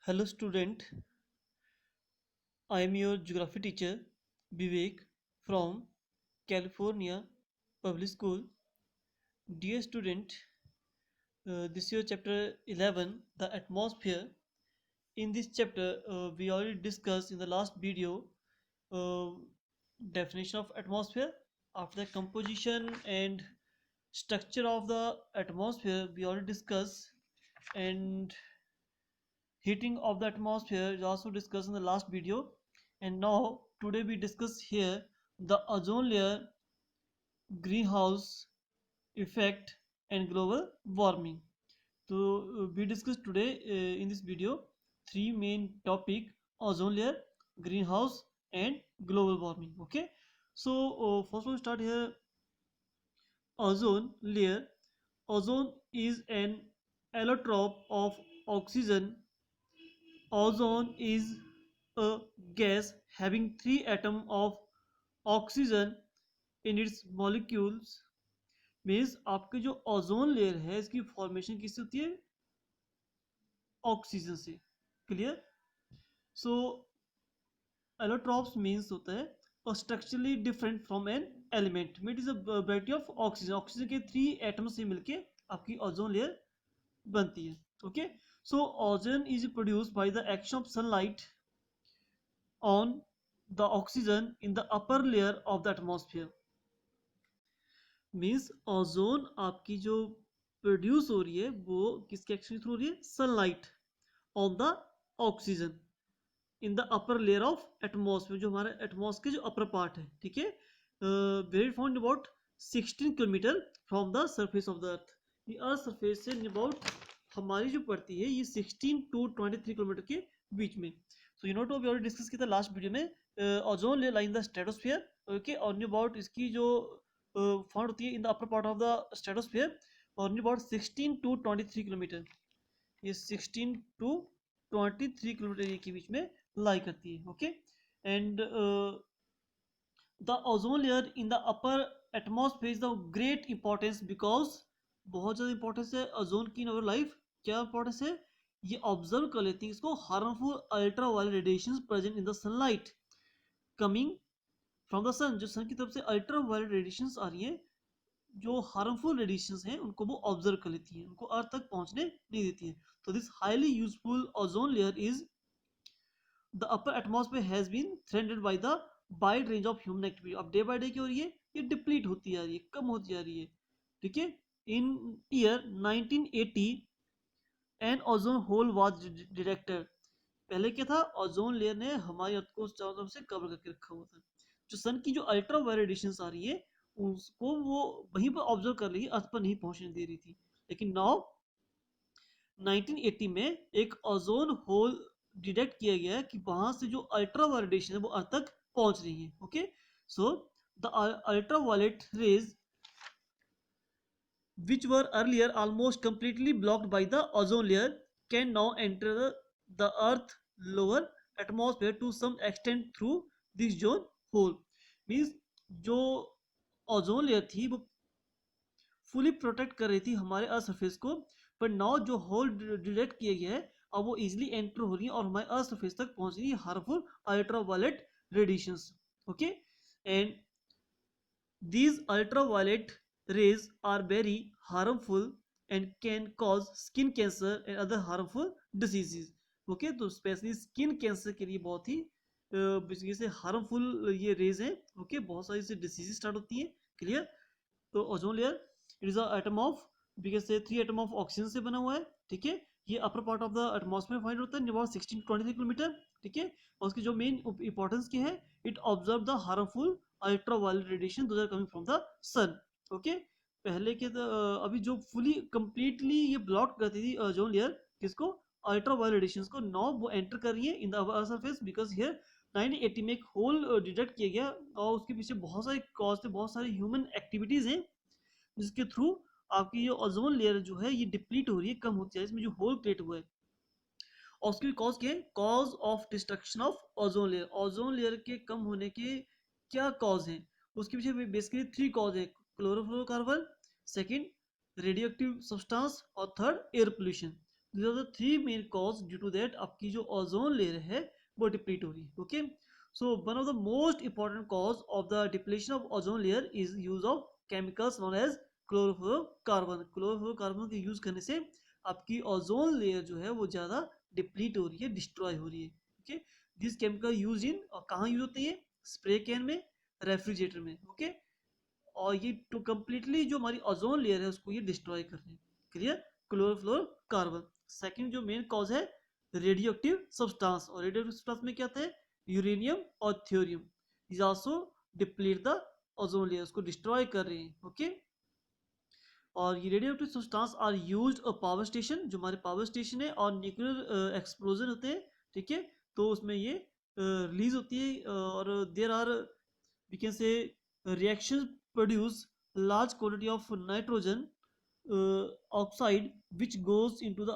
Hello student, I am your geography teacher Vivek from California Public School. Dear student, this is your chapter 11, the atmosphere. In this chapter, we already discussed in the last video uh, definition of atmosphere. After the composition and structure of the atmosphere, we already discussed, and heating of the atmosphere is also discussed in the last video. And now today we discuss here the ozone layer, greenhouse effect, and global warming. So we discuss today in this video three main topic: ozone layer, greenhouse, and global warming. Okay, so first we'll start here. Ozone layer. Ozone is an allotrope of oxygen. Ozone is a gas having three atoms of oxygen in its molecules. Means आपके जो ozone layer है इसकी formation किससे होती है? Oxygen से. Clear? सो allotropes means होता है और structurally different from an element. It is a variety of oxygen. Oxygen के थ्री एटम्स से मिलके आपकी ओजोन लेयर बनती है. Okay, so ozone is produced by the action of sunlight on the oxygen in the upper layer of the atmosphere. Means ozone आपकी जो produce हो रही है वो किसके एक्शन थ्रू हो रही है? Sunlight on the oxygen in the upper layer of atmosphere, जो हमारे एटमॉस्फेयर के जो अपर पार्ट है. ठीक है, very found about 16 kilometre from the surface of the अर्थ. ये अर्थ सरफेस से अबाउट हमारी जो पड़ती है ये 16 to 23 किलोमीटर के बीच में. सो यू नो टू अभी ऑलरेडी डिस्कस किया था लास्ट वीडियो में. Ozone layer line the stratosphere. Okay, और अबाउट इसकी जो फाउंड होती है in the upper part of the stratosphere और अबाउट 16 to 23 किलोमीटर. ये 16 to 23 किलोमीटर के बीच में लाई करती है. Okay, and the ozone layer in the upper atmosphere is the great importance because बहुत ज़्यादा इंपॉर्टेंस है ओजोन की इन अवर लाइफ. क्या इंपॉर्टेंस है? ये ऑब्जर्व कर लेती है इसको harmful ultra violet radiations present in the sunlight coming from the sun. जो सन की तरफ से अल्ट्रा वायलेट रेडिएशंस आ रही हैं, जो हार्मफुल रेडिएशंस हैं, उनको वो ऑब्जर्व कर लेती है, उनको अर्थ तक पहुंचने नहीं देती है. तो this highly useful ozone layer is the upper atmosphere has been threatened by the wide range of human activity. अब डे बाय डे क्या हो रही है? ये डिप्लीट होती जा रही है, कम होती जा रही है. ठीक है, in year 1980 an ozone hole was detected. पहले क्या था? ओजोन लेयर ने हमारी अर्थ को चारों तरफ से कवर करके रखा हुआ था. जो सन की जो अल्ट्रा वायलेट रेडिएशंस आ रही है उसको वो वहीं पर ऑब्जर्व कर रही है, अर्थ पर नहीं पहुंचने दे रही थी. लेकिन नाउ 1980 में एक ओजोन होल डिटेक्ट किया गया है कि वहां से जो अल्ट्रा वायलेट रेडिएशन है वो अर्थ तक पहुंच रही है. Okay, so the ultra violet rays which were earlier almost completely blocked by the ozone layer can now enter the earth lower atmosphere to some extent through this zone hole. means जो ozone layer थी वो fully protect कर रही थी हमारे earth surface को, पर now जो होल डिटेक्ट किया गया है अब वो इजिली एंटर हो रही है और हमारे अर्थ सरफेस तक पहुंच रही है harmful ultra violet radiations. Okay, and these ultraviolet rays are very harmful and can cause skin cancer and other harmful diseases. Okay, तो स्पेशली स्किन कैंसर के लिए बहुत ही बेसिकली से हार्मफुल ये रेज हैं. ओके, बहुत सारी से डिसीजेज स्टार्ट होती हैं. क्लियर? तो ozone layer it is atom of because से थ्री एटम ऑफ ऑक्सीजन से बना हुआ है. ठीक है, ये upper part of the atmosphere find होता है अबाउट 16 to 23 किलोमीटर. ठीक है, और उसकी जो मेन इंपॉर्टेंस क्या है? It observe the harmful ultra violet radiation those are coming from the sun. Okay, पहले के अभी जो फुली कंप्लीटली ये ब्लॉक करती थी ओजोन लेयर किसको? अल्ट्रा वायलेट रेडिएशंस को. नाउ वो एंटर कर रही है in the earth surface because here 1980 में एक होल डिटेक्ट किया गया और उसके पीछे बहुत सारे कॉज थे, बहुत सारी ह्यूमन एक्टिविटीज हैं जिसके थ्रू आपकी ये ओजोन लेयर जो है ये डिप्लीट हो रही है, कम होती है. इसमें जो होल क्रिएट हुआ है और उसकी कॉज क्या है? Cause of destruction of ozone layer. Ozone layer के कम होने के क्या कॉज हैं? उसके पीछे बेसिकली थ्री कॉज है: क्लोरोफ्लोरोकार्बन, सेकंड रेडियोएक्टिव सब्सटेंस और third air pollution. these are the three main cause due to that आपकी जो ओजोन लेयर है वो डिप्लीट हो रही है. Okay, so one of the most important cause of the depletion of ozone layer is use of chemicals known as chlorofluorocarbon. Chlorofluorocarbon के use करने से आपकी ओजोन लेयर जो है वो ज्यादा डिप्लीट हो रही है, डिस्ट्रॉय हो रही है. Okay, this chemical use in, और कहाँ यूज होते हैं? स्प्रे कैन में, रेफ्रिजरेटर में. ओके, और ये टू कम्प्लीटली जो हमारी ओजोन लेयर है उसको ये डिस्ट्रॉय कर रहे हैं. क्लियर? क्लोरोफ्लोरोकार्बन. सेकंड जो मेन कॉज है रेडियो एक्टिव सब्सटेंस, और रेडियो एक्टिव सब्सटेंस में क्या थे? यूरेनियम और thorium. Is also deplete the ozone layer, उसको डिस्ट्रॉय कर रहे हैं. ओके, और ये radioactive substance are used a power station, जो हमारे पावर स्टेशन है, और न्यूक्लियर एक्सप्लोजन होते हैं. ठीक है, तो उसमें ये रिलीज होती है, और there are we can say reactions produce large quantity of nitrogen oxide which goes into the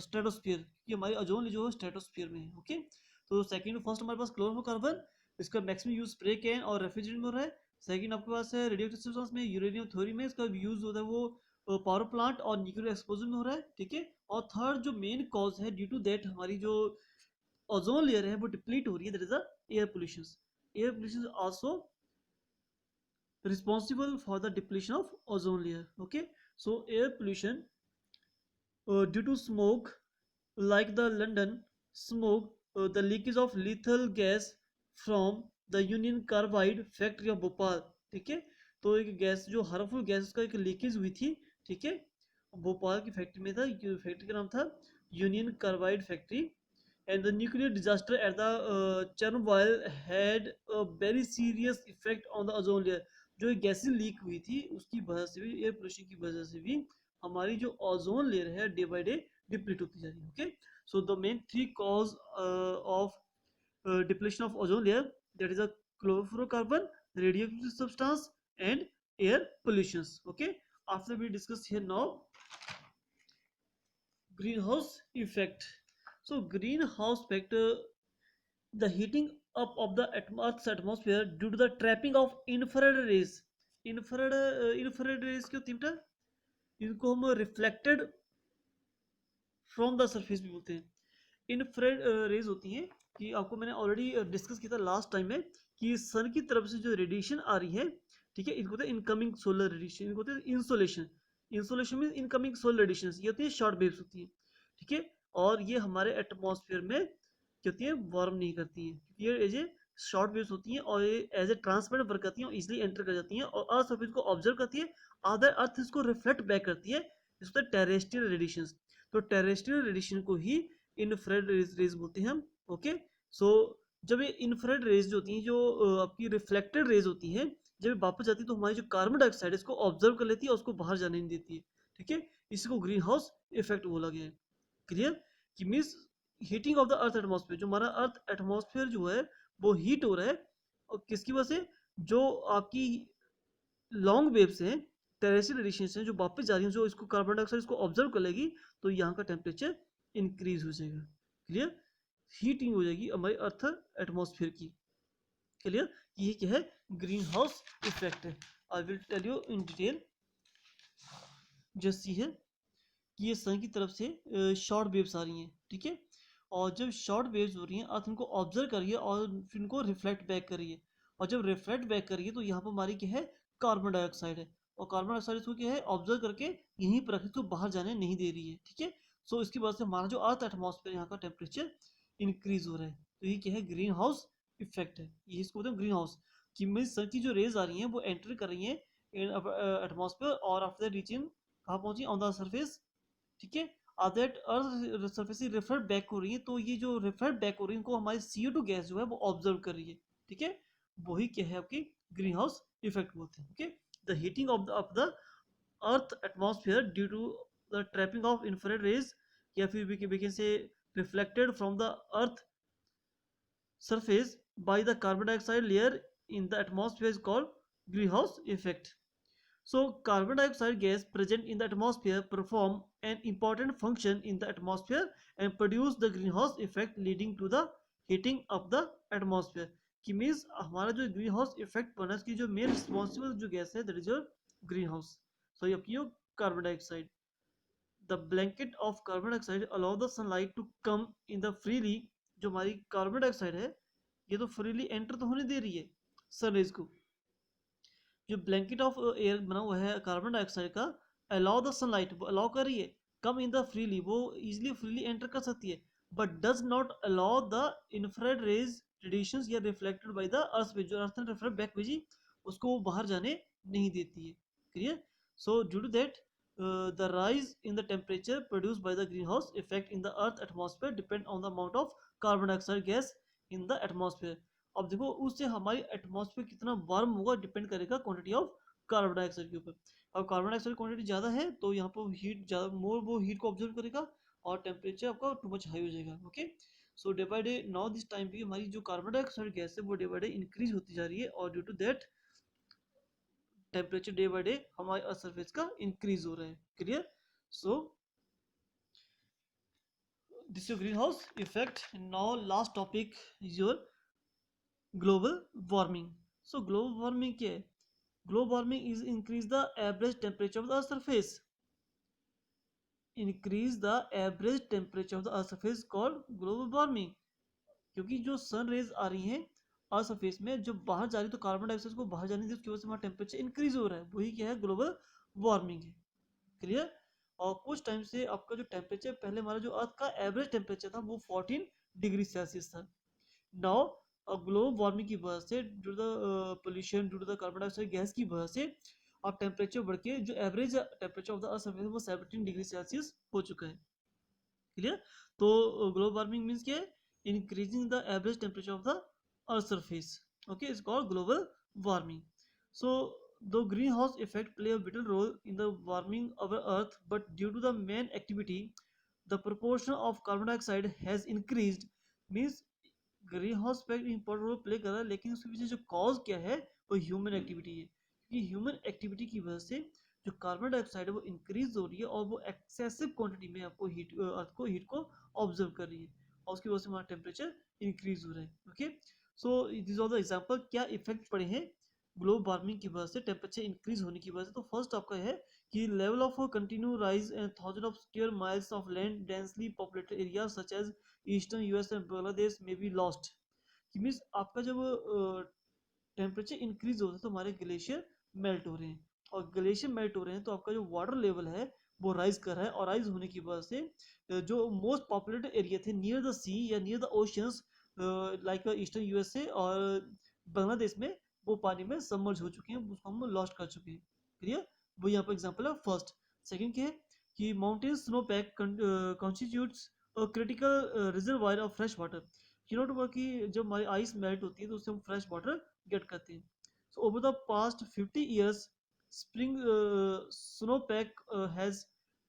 stratosphere. ये हमारी ओजोन जो है स्ट्रेटोस्फीयर में है. ओके, तो सेकंड फर्स्ट हमारे पास क्लोरोफ्लोरोकार्बन, इसका मैक्सिमम यूज स्प्रे कैन और रेफ्रिजरेटर में हो रहा है. सेकंड आपके पास है रेडियोएक्टिव सब्सटेंस में यूरेनियम थ्योरी में, इसका यूज होता है वो पावर प्लांट और न्यूक्लियर एक्सप्लोजन में हो रहा है. ठीक है, और थर्ड जो मेन कॉज है ड्यू टू दैट हमारी जो ओजोन लेयर है वो डिप्लीट हो रही है, that is the air pollution. Air pollution also responsible for the depletion of ozone layer. Okay, so air pollution due to smoke, like the London smoke, the leakage of lethal gas from the Union Carbide factory of Bhopal. ठीक है, तो एक gas जो harmful gas का एक leakage हुई थी. ठीक है, भोपाल की फैक्ट्री में था, फैक्ट्री का नाम था union carbide factory. And the nuclear disaster at the Chernobyl had a very serious effect on the ozone layer. जो गैसें लीक हुई थी उसकी वजह से भी, एयर पोल्यूशन की वजह से भी हमारी जो ओजोन लेयर है डे बाय डे डिप्लीट होती जा रही है. Okay, so the main three cause of depletion of ozone layer, that is a chlorofluorocarbon, radioactive substance and air pollution. Okay, after we discuss here now greenhouse effect. So greenhouse effect, the heating up of the Earth's atmosphere due to the trapping of infrared rays. Infrared rays क्यों होती है? इनको हम reflected from the surface भी बोलते हैं. Infrared raise होती हैं कि आपको मैंने ऑलरेडी डिस्कस किया था लास्ट टाइम में कि सन की तरफ से जो रेडिएशन आ रही है, ठीक है, इनको होता है इनकमिंग सोलर रेडिएशन, इनको होता है इंसोलेशन. इंसोलेशन में इनकमिंग सोलर रेडिएशन ये होती है, शॉर्ट वेव्स होती हैं. ठीक है, और ये हमारे एटमॉस्फेयर में क्या होती है? वार्म नहीं करती हैं, क्योंकि ये एज ए शॉर्ट वेव्स होती हैं और ये एज ए ट्रांसपेरेंट वर्क करती हैं और इजिली एंटर कर जाती हैं और अर्थ सरफेस को ऑब्जर्व करती है. अदर अर्थ इसको रिफ्लेक्ट बैक करती है, इसको टेरेस्ट्रियल रेडिएशन. तो टेरेस्ट्रियल रेडिएशन को ही इनफ्रारेड रेज बोलते हैं हम. ओके, सो जब ये इनफ्रारेड रेज जो होती हैं, जो आपकी रिफ्लेक्टेड रेज होती हैं, जब ये वापस जाती है तो हमारी जो कार्बन डाइऑक्साइड है इसको ऑब्जर्व कर लेती है और उसको बाहर जाने नहीं देती है. ठीक है, इसको ग्रीन हाउस इफेक्ट बोला गया है. क्लियर? कि means heating of the earth atmosphere, जो हमारा अर्थ एटमॉस्फेयर जो है वो हीट हो रहा है, और किसकी वजह से? जो आपकी लॉन्ग वेव्स हैं, टेरेस्ट्रियल रेडिएशन हैं, जो वापस जा रही हैं, जो इसको कार्बन डाइऑक्साइड इसको ऑब्जर्व कर लेगी, तो यहाँ का टेम्परेचर इंक्रीज हो जाएगा. क्लियर? हीटिंग हो जाएगी हमारे अर्थ एटमॉस्फेयर की. क्लियर? ये क्या है? ग्रीन हाउस इफेक्ट है. I will tell you in detail. जैसी है कि ये सन की तरफ से शॉर्ट वेव्स आ रही हैं. ठीक है, और जब शॉर्ट वेव्स हो रही हैं अर्थ उनको ऑब्जर्व कर रही है और फिर उनको रिफ्लेक्ट बैक कर रही है, और जब रिफ्लेक्ट बैक कर रही है तो यहाँ पर हमारी क्या है? कार्बन डाइऑक्साइड है, और कार्बन डाइऑक्साइड इसको क्या है? ऑब्जर्व करके यहीं पर रखी, तो बाहर जाने नहीं दे रही है. ठीक है, सो इसकी वजह से हमारा जो अर्थ एटमॉस्फेयर यहाँ का टेम्परेचर इंक्रीज हो रहा है. तो ये क्या है? ग्रीन हाउस इफेक्ट है. ये इसको बोलते हैं ग्रीन हाउस, कि मीन सन की जो रेज आ रही हैं वो एंटर कर रही हैं एटमॉस्फेयर, और आफ्टर रीचिंग कहाँ पहुंची? On the surface. ठीक है, दैट अर्थ सरफेस से रिफ्लेक्ट बैक हो रही है, तो ये जो रिफ्लेक्ट बैक हो रही है इनको हमारी CO2 गैस जो है वो ऑब्जर्व कर रही है. ठीक है, वही क्या है? आपकी ग्रीन हाउस इफेक्ट बोलते हैं. Okay, the heating of the earth atmosphere due to the trapping of infrared rays, या फिर we can say reflected from the earth surface by the carbon dioxide layer in the atmosphere is called greenhouse effect. So carbon dioxide gas present in the atmosphere perform an important function in the atmosphere and produce the greenhouse effect leading to the heating of the atmosphere. कि means हमारा जो greenhouse effect बना इसकी जो main responsible जो gas है that is your greenhouse, sorry आपकी carbon dioxide. The blanket of carbon dioxide allow the sunlight to come in the freely, जो हमारी कार्बन डाइऑक्साइड है ये तो फ्रीली एंटर तो होने दे रही है सनरेज को। जो ब्लैंकेट ऑफ एयर बना हुआ है कार्बन डाइऑक्साइड का, अलाउ द सनलाइट, वो अलाउ कर रही है कम इन द फ्रीली, वो इजिली फ्रीली एंटर कर सकती है, but does not allow the infrared rays radiations या रिफ्लेक्टेड बाय द अर्थ पे, जो अर्थ ने रिफ्लेक्ट बैक भेजी उसको वो बाहर जाने नहीं देती है। Clear? So due to that the rise in the temperature produced by the greenhouse effect in the earth atmosphere depend on the amount of carbon dioxide gas in the atmosphere। अब देखो उससे हमारी एटमॉस्फेयर कितना warm होगा depend करेगा quantity of carbon dioxide के ऊपर। अब कार्बन डाइऑक्साइड क्वांटिटी ज़्यादा है तो यहाँ पर हीट ज़्यादा मोर वो हीट को ऑब्जर्व करेगा और टेम्परेचर आपका टू मच हाई हो जाएगा। Okay, so day by day now this time पे हमारी जो कार्बन डाइऑक्साइड गैस है वो डे बाई डे इंक्रीज होती जा रही है और due to that temperature day by day हमारे अर्थ सरफेस का इंक्रीज हो रहा है। Clear? So this your greenhouse effect. Now last topic is your global warming. So global warming क्या है? Global warming is increase the average temperature of the earth surface, increase the average temperature of the earth surface called global warming. क्योंकि जो sun rays आ रही हैं earth surface में, जो बाहर जा रही है तो कार्बन डाइऑक्साइड को बाहर जाने दी, उसकी वजह से हमारा टेम्परेचर इंक्रीज हो रहा है, वही क्या है? ग्लोबल वार्मिंग है। क्लियर? और कुछ टाइम से आपका जो टेम्परेचर, पहले हमारा जो अर्थ का एवरेज टेम्परेचर था वो 14 डिग्री सेल्सियस था। नाउ ग्लोबल वार्मिंग की वजह से, due to the pollution, due to the carbon dioxide gas की वजह से अब टेम्परेचर बढ़ के जो average temperature of the earth surface वो 17 डिग्री सेल्सियस हो चुका है। क्लियर? तो ग्लोबल वार्मिंग मीन्स क्या है? Increasing the average temperature of the earth surface. Okay, it's called global warming. So the greenhouse effect play a vital role in the warming of our earth, but due to the man activity the proportion of carbon dioxide has increased। means greenhouse effect important role play कर रहा है, लेकिन उसके पीछे जो cause क्या है वो ह्यूमन एक्टिविटी है। क्योंकि ह्यूमन एक्टिविटी की वजह से जो कार्बन डाइऑक्साइड है वो इंक्रीज हो रही है और वो एक्सेसिव क्वांटिटी में आपको हीट को ऑब्जर्व कर रही है और उसकी वजह से हमारा टेम्परेचर इंक्रीज हो रहा है। Okay, so this are the example क्या इफेक्ट पड़े हैं ग्लोबल वार्मिंग की वजह से, टेम्परेचर इंक्रीज होने की वजह से। तो फर्स्ट आपका है कि level of continue rise and thousand of square miles of land densely populated area such as eastern US and Bangladesh में बी लॉस्ट। मीन्स आपका जब टेम्परेचर इंक्रीज होता है तो हमारे ग्लेशियर मेल्ट हो रहे हैं, और ग्लेशियर मेल्ट हो रहे हैं तो आपका जो वाटर लेवल है वो राइज कर रहा है, और राइज होने की वजह से जो मोस्ट पॉपुलेटेड एरिया थे नियर द सी या near the oceans like eastern USA और बांग्लादेश में, वो पानी में सबमर्ज हो चुके हैं, उसको हम लॉस्ट कर चुके हैं। क्लियर? वो यहाँ पर एग्जाम्पल है फर्स्ट। सेकेंड क्या है कि mountain snow pack constitutes critical reservoir of fresh water. You note हुआ कि जब हमारी आइस मेल्ट होती है तो उससे हम फ्रेश वाटर गेट करते हैं। So over the past 50 years spring snowpack has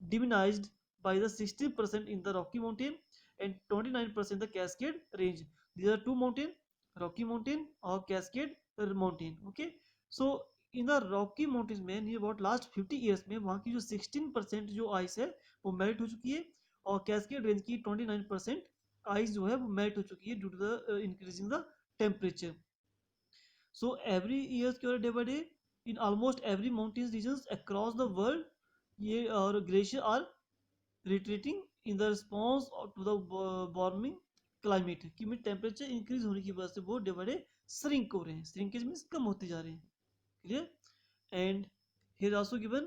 diminished by the 60% in the Rocky Mountain and 29% the Cascade Range. These are two mountain, Rocky Mountain और Cascade Mountain. Okay, so in the Rocky mountains में near about last 50 years में वहाँ की जो 16% जो ice है वो melt हो चुकी है, और कैस्केड रेंज की 29% आइस जो है वो मेल्ट हो चुकी है due to the increasing the temperature. So every year क्यों day by day in almost every mountains regions across the world ये और glacier are retreating in the response to the warming climate. कि में temperature increase होने की वजह से वो डे बाई डे श्रिंक हो रहे हैं, श्रिंकेज मीन्स कम होते जा रहे हैं। Clear? And here also given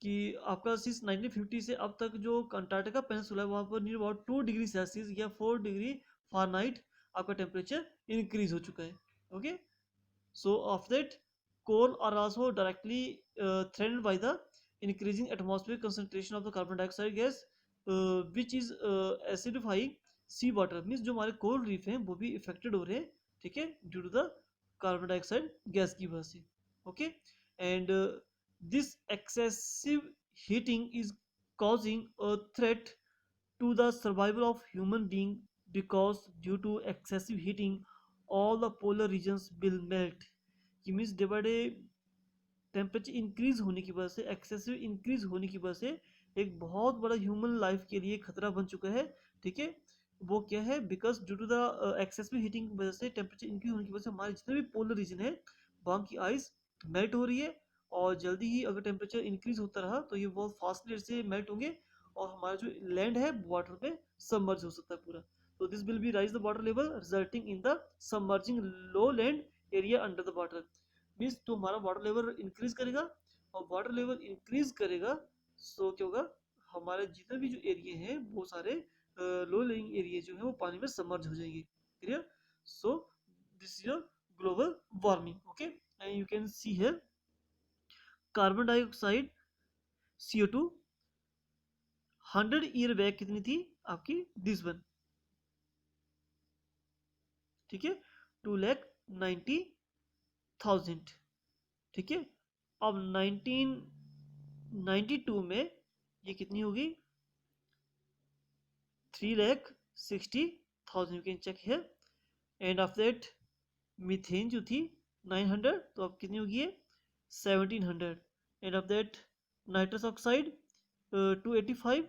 कि आपका सिंस 1950 से अब तक जो अंटार्कटिका पेनिनसुला है वहाँ पर नियर अबाउट 2 डिग्री सेल्सियस या 4 डिग्री फ़ारेनहाइट आपका टेम्परेचर इंक्रीज हो चुका है। Okay, so of that coral are also directly threatened by the increasing atmospheric concentration of the carbon dioxide gas which is acidifying sea water. Means जो हमारे coral reef हैं वो भी affected हो रहे हैं, ठीक है, due to the carbon dioxide gas की वजह से। Okay, and this excessive heating is causing a threat to the survival of human being because due to excessive heating all the polar regions will melt। कि means day by day temperature increase होने की वजह से, excessive increase होने की वजह से एक बहुत बड़ा ह्यूमन लाइफ के लिए खतरा बन चुका है। ठीक है, वो क्या है? Because due to the excessive heating की वजह से, टेम्परेचर इंक्रीज होने की वजह से हमारे जितने भी पोलर रीजन है वहाँ की आइस मेल्ट हो रही है, और जल्दी ही अगर टेम्परेचर इंक्रीज होता रहा तो ये बहुत फास्ट रेट से मेल्ट होंगे और हमारा जो लैंड है वाटर में सबमर्ज हो सकता है पूरा। तो this will be rise the water level resulting in the submerging low land area under the water. Means तो हमारा वाटर लेवल इंक्रीज करेगा, और वाटर लेवल इंक्रीज करेगा सो क्या होगा, हमारे जितने भी जो एरिया हैं वो सारे लो लेइंग एरिया जो है वो पानी में सबमर्ज हो जाएंगे। Clear? So this is a global warming. Okay, and you can see here carbon dioxide CO2 100 year back कितनी थी आपकी, दिस वन, ठीक है, 2,90,000। ठीक है, अब 1992 में ये कितनी होगी, 3,60,000। You can check here. And after that methane जो थी 900, तो अब कितनी होगी ये 1,700। And after that nitrous oxide 285,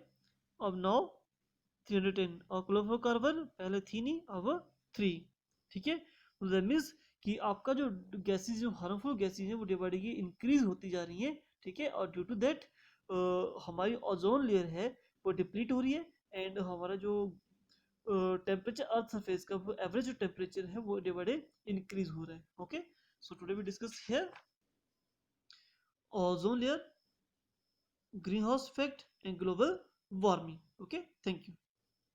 अब नाउ 310। और क्लोरोफ्लोरोकार्बन पहले थी नहीं, अब 3। ठीक है, तो दैट मीन्स कि आपका जो गैसेज, जो हार्मफुल गैसेज हैं वो डे बाय डे इंक्रीज होती जा रही हैं। ठीक है, और ड्यू टू दैट हमारी ओजोन लेयर है वो डिप्लीट हो रही है, एंड हमारा जो टेम्परेचर अर्थ सरफेस का वो एवरेज जो टेम्परेचर है वो डे बाय डे इंक्रीज हो रहा है। Okay, so today we discuss here ozone layer, greenhouse effect and global warming. Okay, thank you.